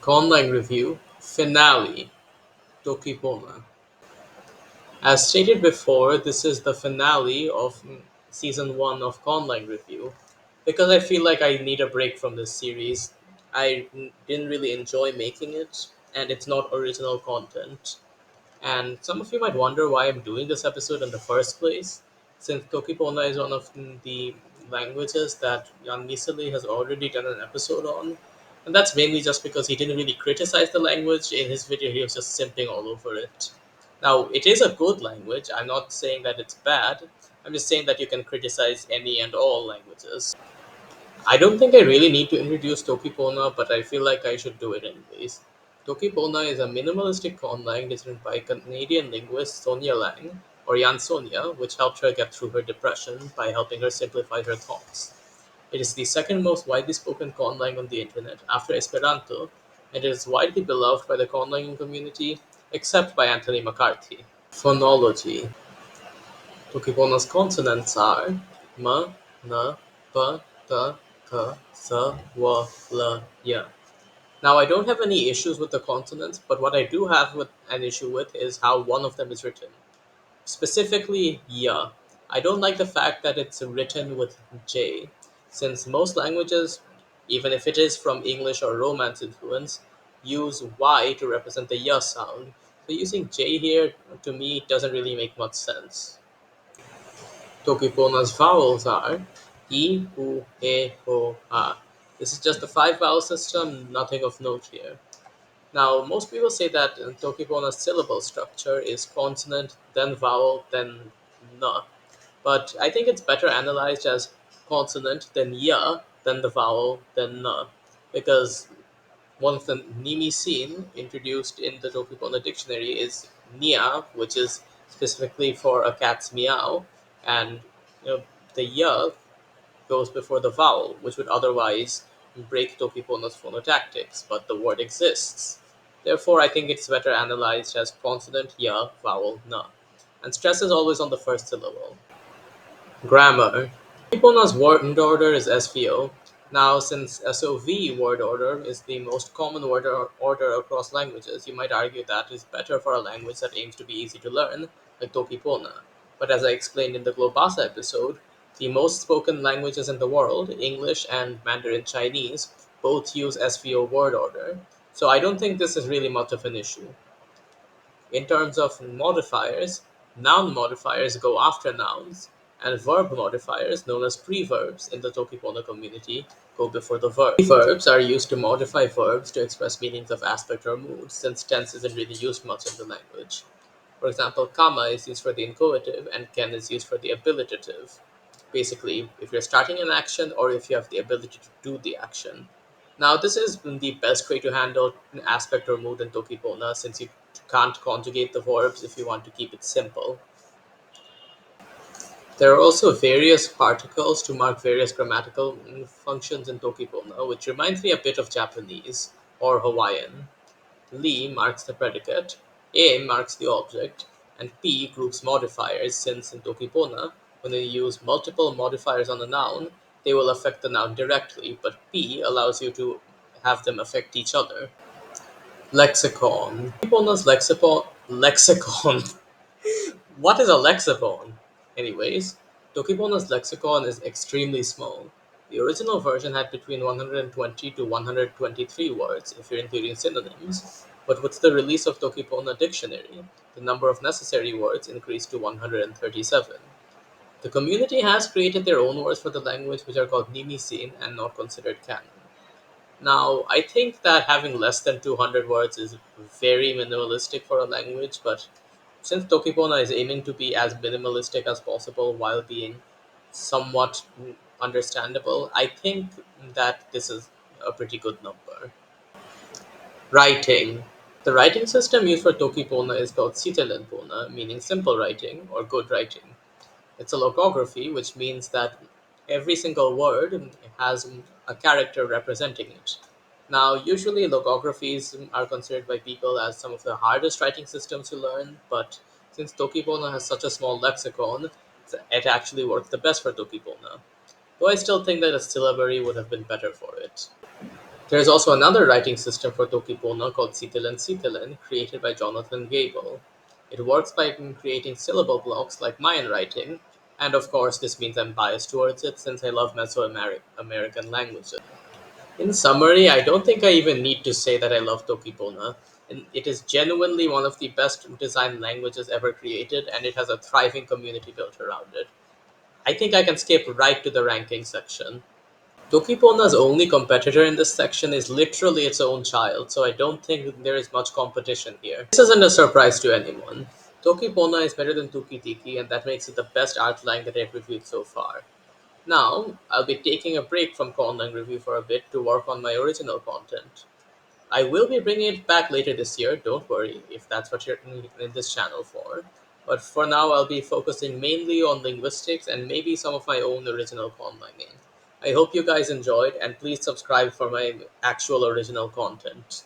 Conlang Review Finale toki pona. As stated before, this is the finale of season 1 of Conlang Review because I feel like I need a break from this series. I didn't really enjoy making it, and it's not original content. And some of you might wonder why I'm doing this episode in the first place, since Tokipona is one of the languages that Jan Miseli has already done an episode on. And that's mainly just because he didn't really criticize the language in his video, he was just simping all over it. Now, it is a good language, I'm not saying that it's bad, I'm just saying that you can criticize any and all languages. I don't think I really need to introduce Tokipona, but I feel like I should do it anyways. Tokipona is a minimalistic conlang designed by Canadian linguist Sonia Lang, or Jan Sonia, which helped her get through her depression by helping her simplify her thoughts. It is the second most widely spoken conlang on the internet after Esperanto, and it is widely beloved by the conlanging community, except by Anthony McCarthy. Phonology. Tokipona's consonants are m, n, p, t, k, s, w, l, y. Now, I don't have any issues with the consonants, but what I do have an issue with is how one of them is written. Specifically, y. I don't like the fact that it's written with j, since most languages, even if it is from English or Romance influence, use y to represent the y sound. So using j here, to me, doesn't really make much sense. Tokipona's vowels are E, U, E, O, A. This is just a five vowel system, nothing of note here. Now, most people say that Tokipona's syllable structure is consonant, then vowel, then na. But I think it's better analyzed as consonant, then ya, then the vowel, then na. Because one of the nimisin introduced in the Tokipona dictionary is nia, which is specifically for a cat's meow, and the ya goes before the vowel, which would otherwise break Tokipona's phonotactics, but the word exists. Therefore, I think it's better analyzed as consonant ya, vowel na, and stress is always on the first syllable. Grammar. Nipona's word order is SVO. Now, since SOV word order is the most common order across languages, you might argue that is better for a language that aims to be easy to learn, like Tokipona. But as I explained in the Globasa episode, the most spoken languages in the world, English and Mandarin Chinese, both use SVO word order. So I don't think this is really much of an issue. In terms of modifiers, noun modifiers go after nouns, and verb modifiers, known as preverbs in the Tokipona community, go before the verb. Preverbs are used to modify verbs to express meanings of aspect or mood, since tense isn't really used much in the language. For example, kama is used for the inchoative, and ken is used for the abilitative. Basically, if you're starting an action or if you have the ability to do the action. Now, this is the best way to handle an aspect or mood in Tokipona since you can't conjugate the verbs if you want to keep it simple. There are also various particles to mark various grammatical functions in Tokipona, which reminds me a bit of Japanese or Hawaiian. Li marks the predicate, A marks the object, and P groups modifiers since in Tokipona, when you use multiple modifiers on a noun, they will affect the noun directly, but P allows you to have them affect each other. Lexicon. Tokipona's lexicon. What is a lexicon? Anyways, Tokipona's lexicon is extremely small. The original version had between 120 to 123 words, if you're including synonyms, but with the release of Tokipona Dictionary, the number of necessary words increased to 137. The community has created their own words for the language, which are called nimisin and not considered canon. Now, I think that having less than 200 words is very minimalistic for a language, but since Tokipona is aiming to be as minimalistic as possible while being somewhat understandable, I think that this is a pretty good number. Writing. The writing system used for Tokipona is called Sitelenpona, meaning simple writing or good writing. It's a logography, which means that every single word has a character representing it. Now, usually logographies are considered by people as some of the hardest writing systems to learn, but since Tokipona has such a small lexicon, it actually works the best for Tokipona. Though I still think that a syllabary would have been better for it. There's also another writing system for toki pona called Sitilan created by Jonathan Gable. It works by creating syllable blocks like Mayan writing, and of course, this means I'm biased towards it since I love Mesoamerican languages. In summary, I don't think I even need to say that I love toki pona. And it is genuinely one of the best designed languages ever created, and it has a thriving community built around it. I think I can skip right to the ranking section. Tokipona's only competitor in this section is literally its own child, so I don't think there is much competition here. This isn't a surprise to anyone. Tokipona is better than Tiki, and that makes it the best outline that I've reviewed so far. Now, I'll be taking a break from Conlang review for a bit to work on my original content. I will be bringing it back later this year, don't worry, if that's what you're in this channel for. But for now, I'll be focusing mainly on linguistics and maybe some of my own original conlanging. I hope you guys enjoyed, and please subscribe for my actual original content.